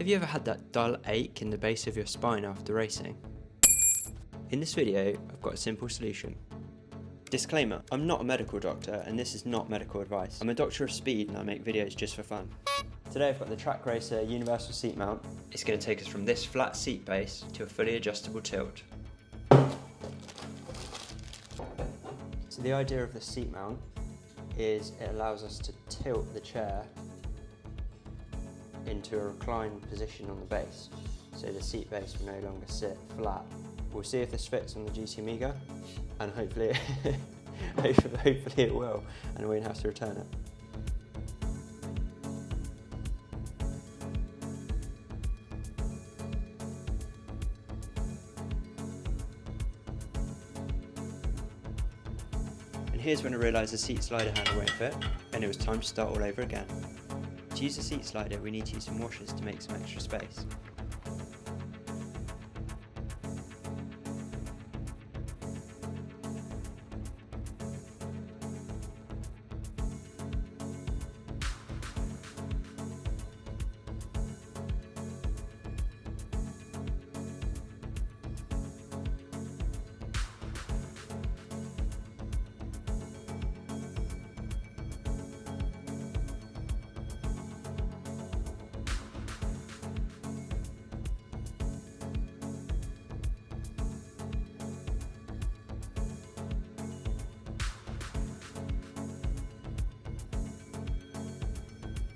Have you ever had that dull ache in the base of your spine after racing? In this video, I've got a simple solution. Disclaimer, I'm not a medical doctor and this is not medical advice. I'm a doctor of speed and I make videos just for fun. Today I've got the Trak Racer universal seat mount. It's going to take us from this flat seat base to a fully adjustable tilt. So the idea of the seat mount is it allows us to tilt the chair into a reclined position on the base, so the seat base will no longer sit flat. We'll see if this fits on the GT Amiga, and hopefully it will, and we won't have to return it. And here's when I realised the seat slider handle won't fit, and it was time to start all over again. To use the seat slider, we need to use some washers to make some extra space.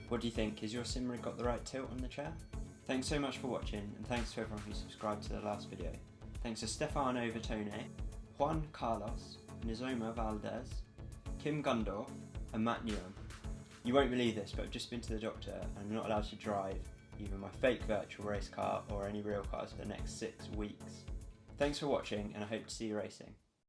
What do you think? Has your sim rig got the right tilt on the chair? Thanks so much for watching, and thanks to everyone who subscribed to the last video. Thanks to Stefano Vertone, Juan Carlos, Nizoma Valdez, Kim Gundor, and Matt Newham. You won't believe this, but I've just been to the doctor and I'm not allowed to drive either my fake virtual race car or any real cars for the next 6 weeks. Thanks for watching, and I hope to see you racing.